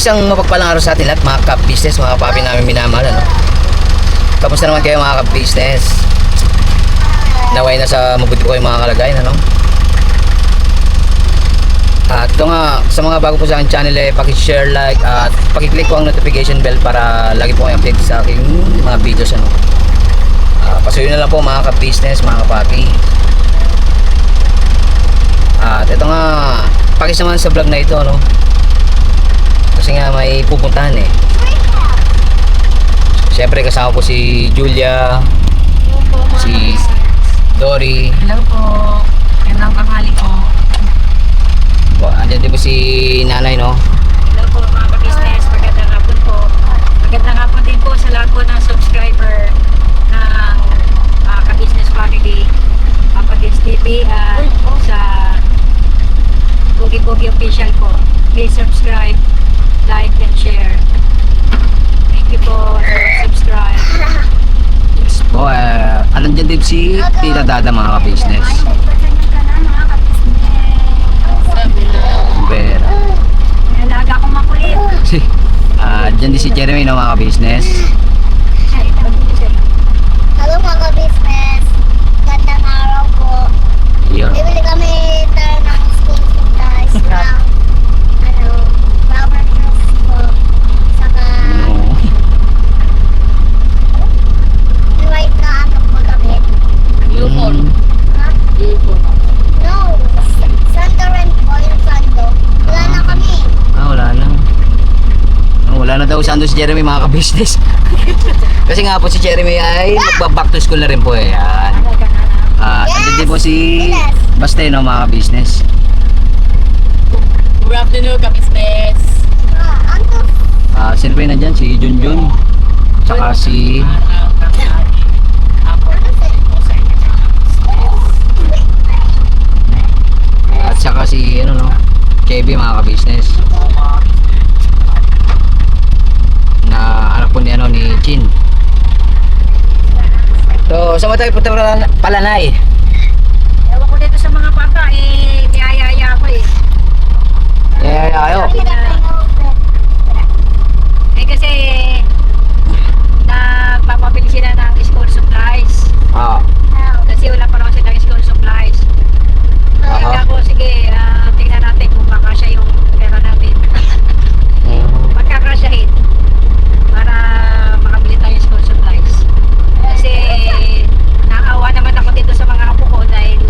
Isang mapagpalang araw sa atin lahat mga kap-business, mga kapapi namin minamahal, ano? Kamusta naman kayo mga kap-business? Naway na sa mabuti po kayong mga kalagayan, ano? At ito nga, sa mga bago po sa aking channel, paki-share, like, at paki-click po ang notification bell para lagi po kayo update sa aking mga videos, ano? Pasuyo na lang po mga kap-business, mga kapapi. At ito nga, pakisamahan sa vlog na ito, ano? Kasi nga may pupuntahan eh. Siyempre kasama po si Julia, si Dory. Hello po. Magandang tanghali po. Andyan din po si Nanay, no? Hello po mga ka-business. Magandang hapon po. Magandang hapon din po sa lahat po ng subscriber ng ka-business family, Kapatid TV at sa Boogie Boogie Official po. Please subscribe, like, and share. Thank you po for subscribe. Po, andyan din si Tita Dada, mga ka-business. Vera. Nalaga ko makulit. Andyan din si Jeremy, no, mga ka-business. Hello mga ka-business. Gandang araw po. Yun. Bibili kami tayo ng school supplies ng rubber shoes po. Saka white na ano po gamit. Yun. Ha? No. Sando rin po yung sando. Wala na kami. Wala na. Wala na daw sando si Jeremy, mga ka-business. Kasi nga po si Jeremy ay magba-back to school na rin po eh. Yan. Andyan din po si Baste, no, mga ka-business. Good afternoon, ka-business. Anto. Sino pa yun nandyan? Si Junjun. Tsaka si... At saka si, ano, no? KB, mga ka-business. Na anak po ni, ano, ni Chin. So, saan mo tayo punta Palanay? Ewan ko dito sa mga bata, niyayaya ko eh. Ayo. Kasi nagpapabili sila ng school supplies. Kasi wala pa naman silang school supplies. Kaya ako, sige, tingnan natin kung kakasya yung pera natin. Magkakasyahin para makabili tayo ng school supplies. Kasi naawa naman ako dito sa mga apo ko dahil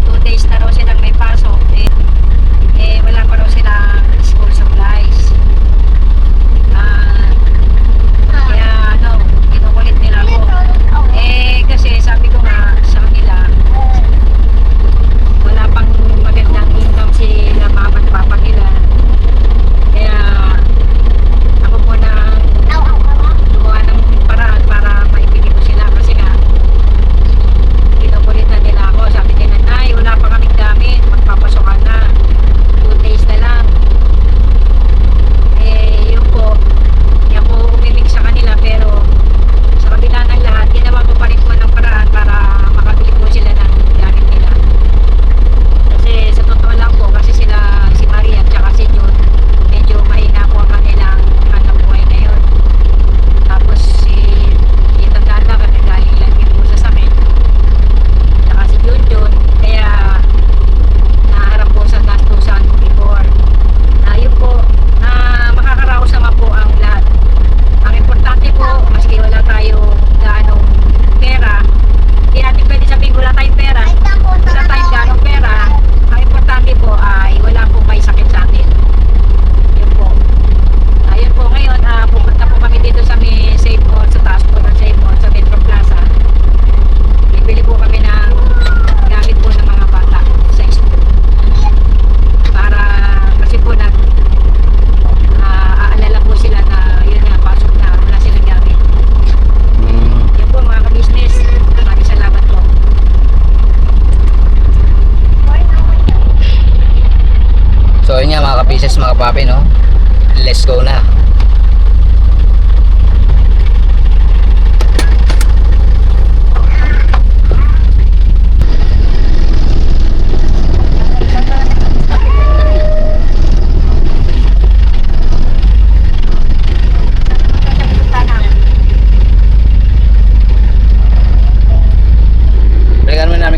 2 days na raw silang may pasok. Wala pa raw silang school supplies.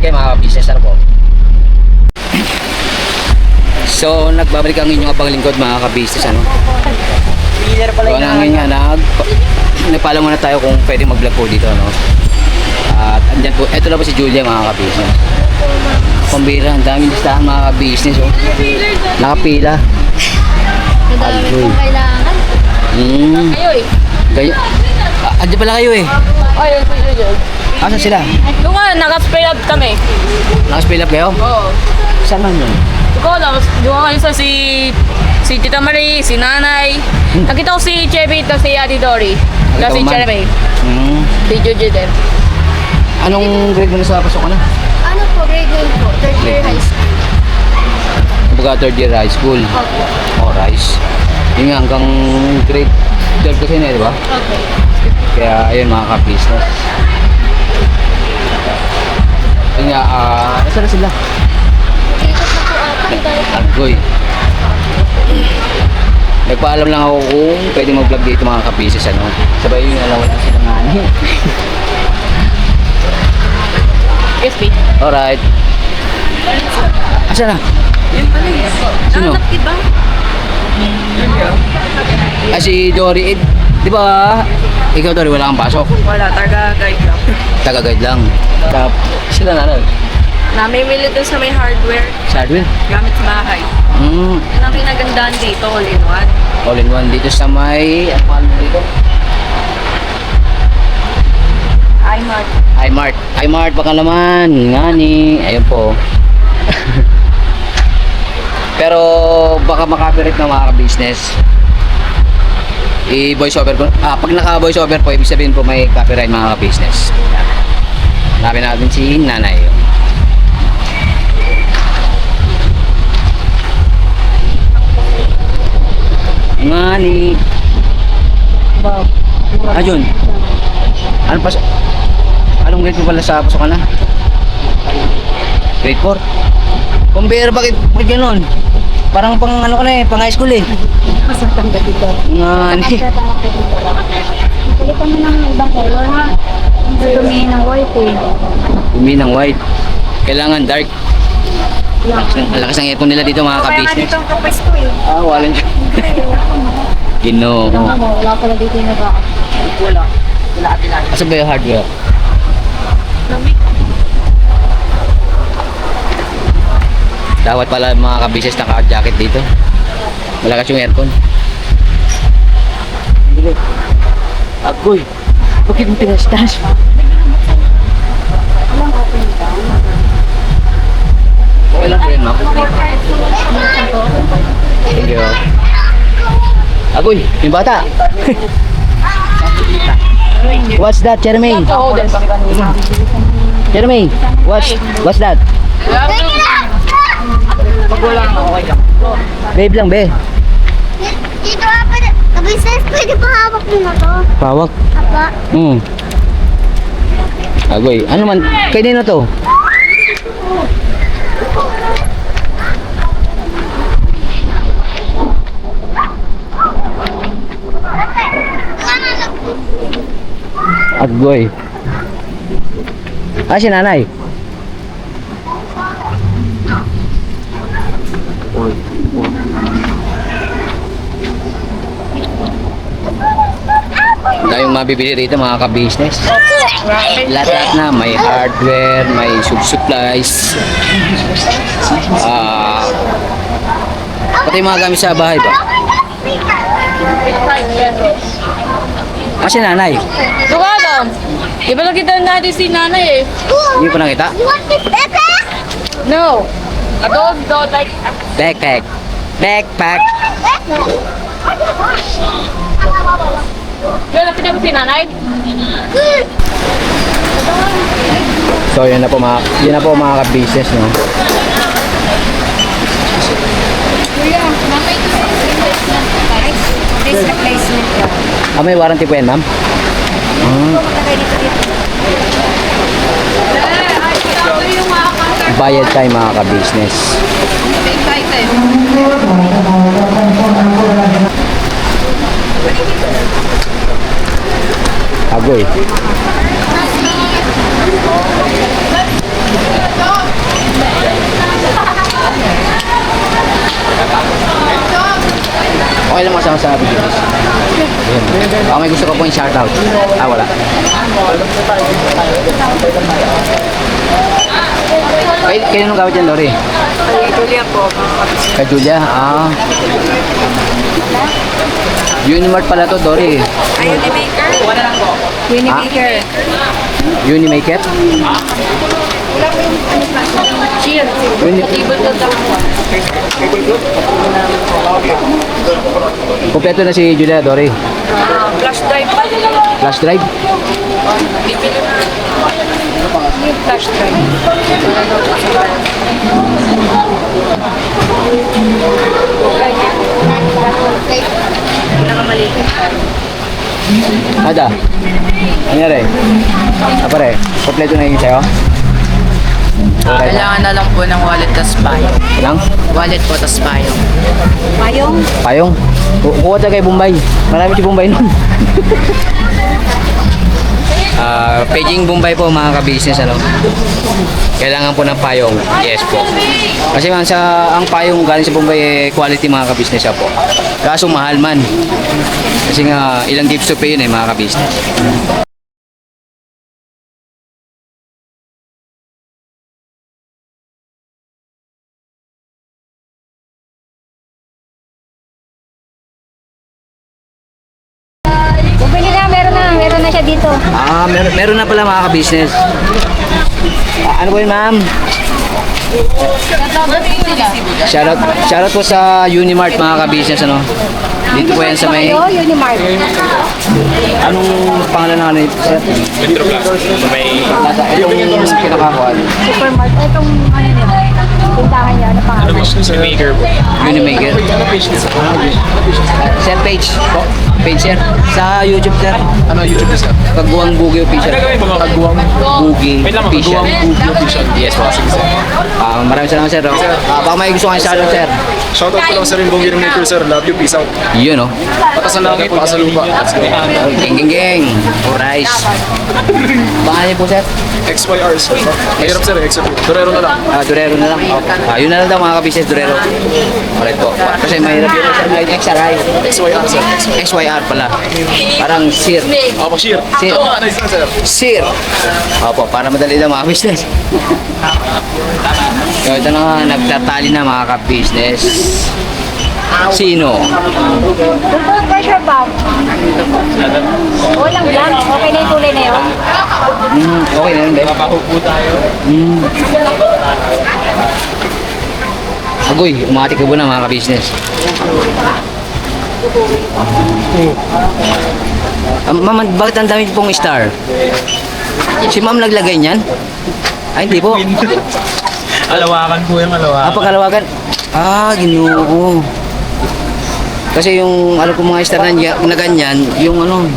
kayo mga business, ano po? So, nagbabalik ang inyong apaglingkod mga ka-business, ano? So, ngayon nga, nagpaalam muna tayo kung pwede mag-vlog po dito, ano? At andyan po, eto na po si Julia mga ka-business. Pambira, ang daming listahan mga ka-business, oh. Nakapila. Madami pong kailangan. Kayo eh. Kayo, andyan pala kayo eh. Ay, yun. Asan sila? Doon nga, naka-spray up kami. Nakaspill up kayo? Oo. Saan man yun? Ikaw lang, doon kayo sa si Tita Marie, si Nanay. Nakita ko si Chevy, tapos si Ate Dory. Tapos si mo man? Jeremy. Hmm. Si Jojo din. Anong grade mo na sa pasok ka na? Ano po, grade 9 po, third year high school. Kumbaga third year high school. Opo. Oh, rice. Yun nga, hanggang grade 12 kasi na, di ba? Opo. Kaya, ayun mga ka-business. Yun nga, nasa na sila? Ikot na po ata. Agoy. Nagpaalam lang ako kung pwede mag-vlog dito mga ka-business, ano? Sabay yun, alam wala sila nga. Yes, B. Alright. Asa na? Sino? Diba? Si Dory, di ba? Ikaw Dory, wala kang pasok. Wala, taga-guide lang. Taga-guide lang. Sila na rin. Namimili dun sa may hardware, Sa hardware? gamit sa bahay. Hmm. Yan ang kinagandaan dito, all in one. All in one dito sa may... Ano pa dito? iMart. iMart. iMart baka naman. Nga ni. Ayun po. Pero baka makapirate ng mga ka-business. I-voice over ko. Pag naka-voice over po, ibig sabihin po may copyright mga ka-business. Hanapin natin si Nanay. Nga ni. Ayun. Ano pa sa... Anong grade mo pala sa pasokan na? Grade 4? Kumbira, bakit gano'n? Parang pang ano ka na eh, pang high school eh. Masatang gabi ko. Nga ni. Palitan mo ng ibang color ha. Dumi ng white eh. Dumi ng white. Kailangan dark. Ang lakas ng aircon nila dito mga Kaya nga ka-business. dito ang kapais ko eh. Wala dyan. Ginoo. Wala pala dito yung nag-aak. Wala. Wala ate lang. Asa ba yung hardware? Lamig. Dapat pala mga ka-business naka-jacket dito. Malakas yung aircon. Dili. Agoy. Bakit mo tinastas? Okay lang po yun, ma'am. Thank you. Agoy, yung bata. What's that, Jeremy? Oo, din pa kanina. Jeremy, what's that? Pag wala na, okay lang. Babe lang, be. Dito nga pala. Kabisis, pwede pa hawak mo na to. Pawak. Apa. Agoy, ano man, pwede na to. Agoy. Si nanay. Tayong mabibili rito mga ka-business. Lahat na, may hardware, may supplies. Pati mga gamit sa bahay ba? Si nanay. Tuka lang. Di ba nakita natin si nanay eh? Hindi pa nakita? You want this backpack? No. I don't like... Backpack. Backpack. Yung nakita mo si nanay? So yun na po mga ka-business, no? Kuya, mamay ito sa replacement price. This replacement lang. May warranty po yan, ma'am? Matagay dito dito. Bayad tayo mga ka-business. Agoy. Okay lang masama sa business. Baka may gusto ko po yung shoutout. Ah, wala. Kaya nung gawin dyan, Lori? Julia po. Kay Julia? Ah. Unimart pala to, Dory. Unimaker? Unimaker. Unimaker? Cheer. Table to the Kompleto na si Julia, Dory. flash drive pa. Flash drive? Bibili na. Flash drive. Nakamali. Ada? Ano yan rin? Apa rin? Kompleto na yung sa'yo? Kailangan na lang po ng wallet tas payong. Ilang? Wallet po tas payong. Payong. Payong? Kuha tayo kay Bombay. Marami si Bombay nun. Paging Bombay po mga ka-business, ano? Kailangan po ng payong. Yes po. Kasi man ang payong galing sa Bombay quality mga ka-business po. Kaso mahal man. Kasi nga ilang gives to pay yun mga ka-business. Bumili na, meron na siya dito. Meron na pala mga ka-business. Ano po yun, ma'am? Shoutout po sa Unimart mga ka-business, ano? Dito po yan sa may... Unimart. Anong pangalan na ano ito, sir? Metro Plus. May Yung pinakakuan. Supermart. Itong ano nila. Tindahan niya. Ano pangalan? maker po. Unimaker. Sir, page. Page, sir. Sa YouTube, sir. Ano YouTube is that? Kagawang Bugi Official. Kagawang Bugi Wait lang, Official. Kagawang Bugi Official. Yes po, sige sir. Maraming salamat, sir. Baka may gusto kang shoutout, sir. Shoutout po lang sa Rainbow Gear Maker sir. Love you, peace out. Yun, oh. Patas sa langit, patas sa lupa. Let's go. Geng. Alright. Baka niyo po, sir. XYR sir. Mahirap sir, XYR. Torero na lang. Durero na lang. Yun na lang daw mga kabisnes, Durero. Alright po. Kasi mahirap yun sa mga XRI. XYR sir. XYR pala. Parang sir. Ako, sheer. Sir. Nice na sir. Sir. Opo, para madali na mga business. So, ito na nga, nagtatali na mga ka-business. Sino? Full pressure bomb. Walang vlog. Okay na yung kulay na yun. Okay na yun, Dave. Papahupo tayo. Agoy, umati ka na mga ka-business. Ma'am, bakit ang dami pong star? Si ma'am naglagay niyan? Ay, hindi po. Alawakan po yung alawakan. Pagkalawagan. Ginoo. Kasi yung ano ko mga star na ganyan, yung ano,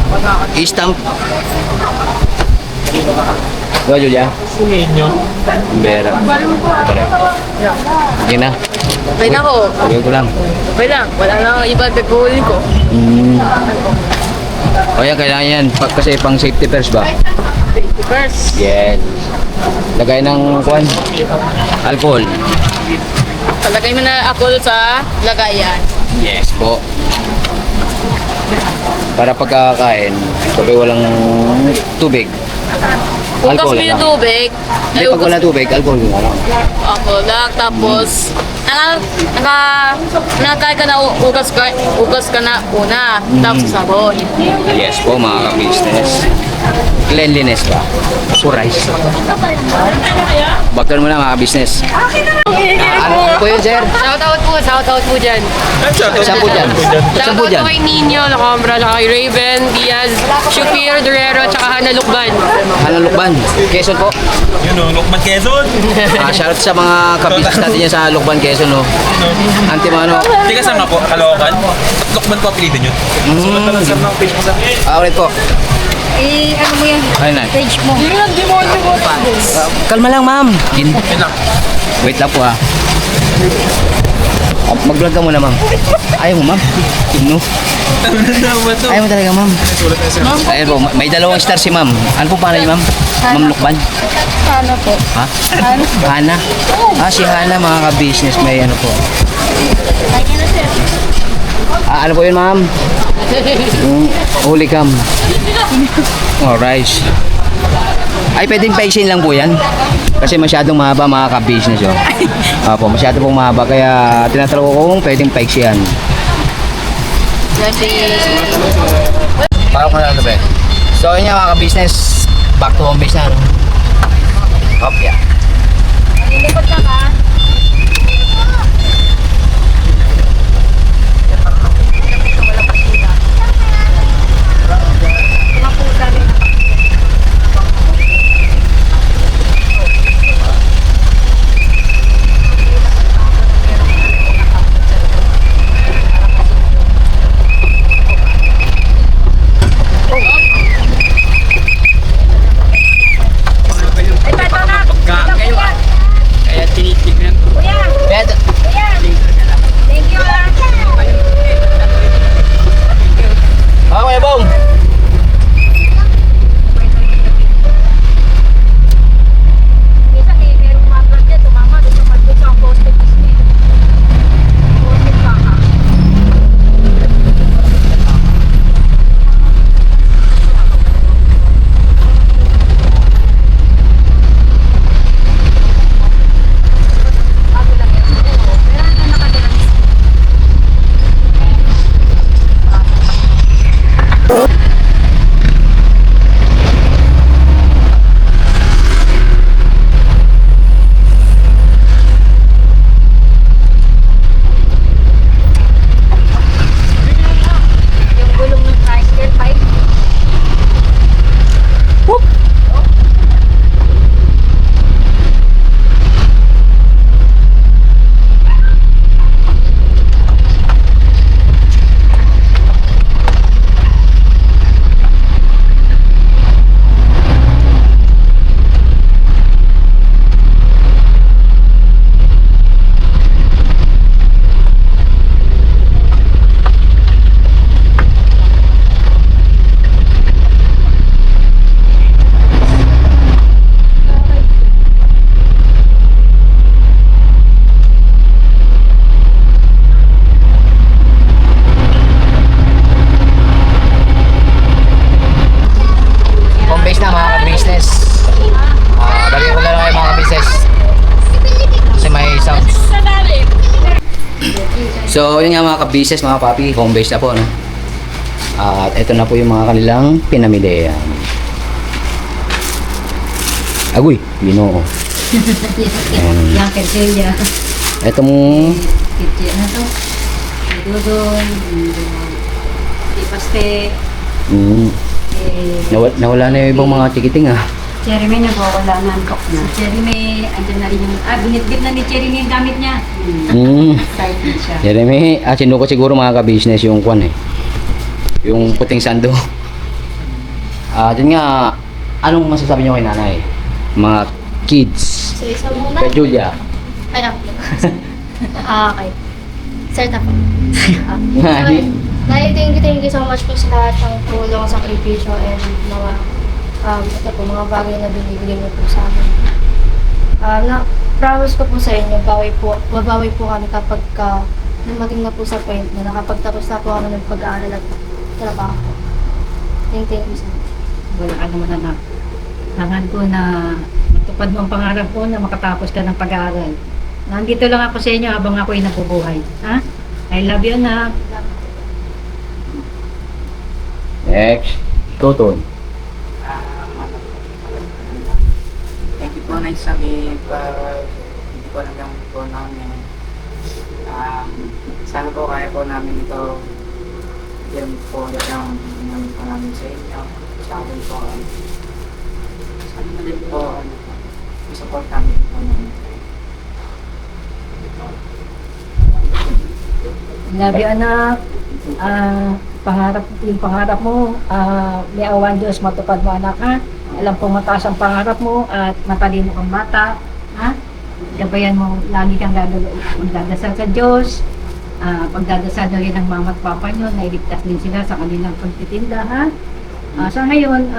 stamp. Diba, Julia? Sungin nyo. Bera. Sige na. Okay na ko. Lagyan ko lang. Okay lang. Wala na akong iba pagkuhuli ko. O yan, kailangan yan. Kasi pang safety first ba? First. Yes. Lagay ng kuwan. Alcohol. Palagay mo na ako sa lagayan. Yes po. Para pagkakain, sabi walang tubig. Bukas Alcohol mo yung lang. tubig. Hindi, pag wala tubig, alcohol lang. Ako lang. Tapos, nakakain ka na ugas ka na una. Tapos sabon. Yes po mga ka-business. Cleanliness ba? Rice. Baktan mo na mga ka-business. Ano po yun, sir? Shoutout po dyan. Saan po dyan? Saan po Shoutout dyan? po kay Nino, Lacambra, tsaka kay Raven, Diaz, Shupir, Durero, tsaka Hana Lukban. Lukban. Quezon po. Yun o, Lokman Quezon. Shoutout sa mga ka-business natin yan sa Lukban, Quezon. No? Antimano. Teka, saan nga po? Kalokan? Lokman po apelido nyo. Sulat na lang sir ng page mo sir. Ulit po. Ano mo yan? Ayun na. Page mo. Kalma lang, ma'am. Yun lang. Wait lang po ha. Mag-vlog ka muna, ma'am. Ayaw mo, ma'am. No. Ayaw mo talaga, ma'am. Ayan po, may dalawang star si ma'am. Ano po pangalan niyo, ma'am? Ma'am Lukban? Sana po. Ha? Hana? Ah, si Hana, mga ka-business. May ano po. Ano po yun, ma'am? Yung huli cam. Alright. Ay, pwedeng paiksin lang po yan. Kasi masyadong mahaba, mga ka-business. Oh. Opo, masyado pong mahaba. Kaya tinatanong ko kung pwedeng paiksiyan. Parang ko na ito, So, yun nga, mga ka-business. Back to home base na. No? Hop, yeah. Nilipot ka ba? Kaya tinitignan ko. Kuya! Eto. Kuya! Thank you ah! Okay, Bong. Minsan eh, merong mga vlog dyan, tumama doon sa pag-book sa posted business. Posted ka ka. Bago lang yan. Meron na nakadalang yung gulong ng tricycle bike. Home base na, mga ka-business. Balik ko lang kayo, mga ka-business. Kasi may sound. So, yun nga, mga ka-business, mga papi. Home base na po, no? At ito na po yung mga kanilang pinamili. Agoy, Ginoo. Yang kerja Ito mo, kecil na to. Dudon, di paste, nawala na yung ibang mga tikiting, ah. Jeremy nagwawala na ang na. Si Jeremy, andyan na rin yung, binitbit na ni Jeremy yung gamit niya. Excited siya. Jeremy, sinuko siguro, mga ka-business, yung kwan, eh. Yung puting sando. Dyan nga, anong masasabi niyo kay nanay? Mga kids. So, isa muna. Kay Julia. Ano? Okay. Sir na po. Nga, Thank you so much po sa lahat ng tulong, sakripisyo, and mga ito po, mga bagay na binibigay niyo po sa amin. Promise ko po sa inyo, babawi po kami kapag dumating na po sa point na nakapagtapos na po kami ng pag-aaral at trabaho. Thank you so much. Wala ka naman anak. Hangan ko na matupad mo ang pangarap ko na makatapos ka ng pag-aaral. Nandito lang ako sa inyo habang ako'y nabubuhay. Ha? I love you, anak. next. Toton. Thank you po na sabi hindi po lang po namin. Sana po kaya po namin ito. Yan po lang namin po namin sa inyo. Sa akin po. Sana na din po support namin po namin. Love you, anak. Yung pangarap mo, may awan Diyos matupad mo, anak, ha? Alam po mataas ang pangarap mo at matalino kang bata, ha? gabayan mo, lagi kang magdadasal sa Diyos. Pagdadasal na rin ng mama at papa nyo, nailigtas din sila sa kanilang pagtitinda, ha? Sa ngayon,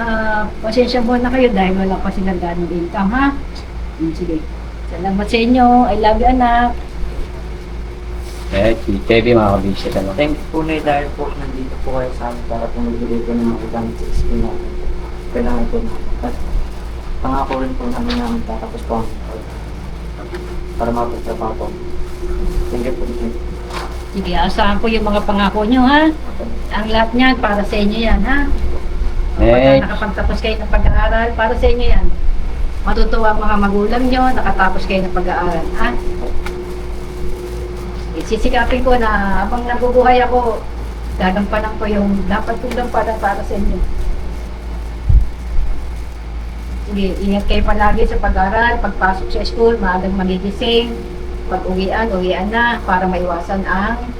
pasensya mo na kayo dahil wala pa silang ganong income, ha? Sige. Salamat sa inyo. I love you, anak. Eh, si Chevy mga kabisnes, ano? Thank you po na dahil po nandito po kayo sa amin para po magbigay po ng mga gamit sa school namin. Kailangan po namin. At pangako rin po namin na magtatapos po ang para mapagtrabaho po. Thank you po. Sige, asahan ko yung mga pangako nyo, ha? Ang lahat niyan, para sa inyo yan, ha? Eh, Pagka nakapagtapos kayo ng pag-aaral, para sa inyo yan. Matutuwa ang mga magulang nyo, nakatapos kayo ng pag-aaral, ha? Sisikapin ko na habang nabubuhay ako, gagampanan ko yung dapat kong gampanan para sa inyo. Sige, ingat kayo palagi sa pag-aaral, pagpasok sa school, maagang magigising, pag-uwian na para maiwasan ang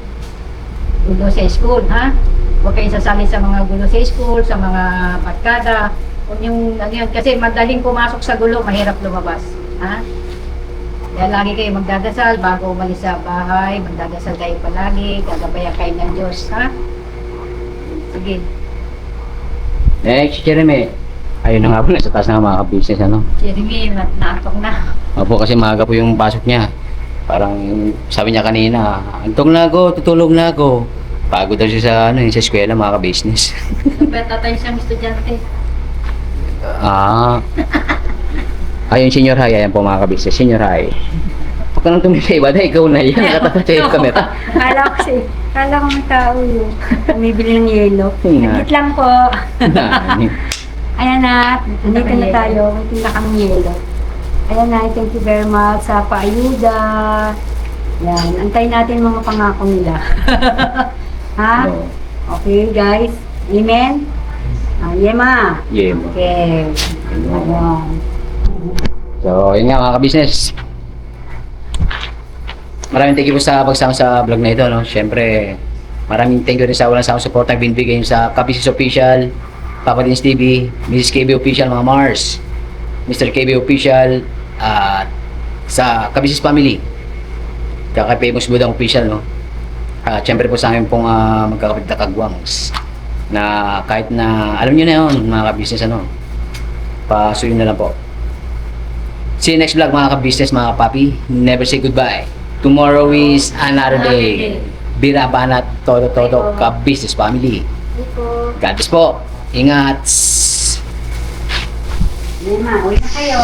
gulo sa school, ha? Huwag kayong sasali sa mga gulo sa school, sa mga barkada. Huwag yung, ano yun, kasi madaling pumasok sa gulo, mahirap lumabas, ha? Kaya lagi kayo magdadasal bago umalis sa bahay, magdadasal kayo palagi, gagabayan kayo ng Diyos, ha? Sige. si Jeremy. Ayun na nga po, nasa taas na mga kabisnes, ano? Jeremy, naatok na. Opo, kasi maaga po yung pasok niya. Parang sabi niya kanina, antong na ako, tutulog na ako. Pagod daw siya sa, sa eskwela, mga kabisnes. Beta tayo siyang estudyante. Ayun, senior high, ayan po mga kabisnes, senior high. Huwag ka nang tumipay, bada, ikaw na yan, nakatatay yung camera. Kala ko may tao yun. Bumibili ng yelo. Nga. Nagit lang po. Ayan na, nandito na tayo. May tinda kang yelo. Ayan na, thank you very much sa paayuda. Yan, antayin natin mga pangako nila. Ha? Oo. Okay, guys. Amen? Yema. Yeah. Okay. Ayan. So, yun nga mga kabisnes. Maraming thank you po sa pagsama sa vlog na ito, no? Siyempre, maraming thank you rin sa walang sawang support na binibigay sa Kabisnes Official, Papa Dins TV, Mrs. KB Official, mga Mars, Mr. KB Official, at sa Kabisnes Family, kay Famous Budang Official, no? Siyempre po sa amin pong magkakapit na kagwangs na kahit na, alam nyo na yun, mga kabisnes, ano? Pasuyin na lang po. See you next vlog mga ka-business, mga ka-papi. Never say goodbye. Tomorrow is another day. Birabanat, todo ka-business family. God bless po. Ingat. Yema, uwi na kayo.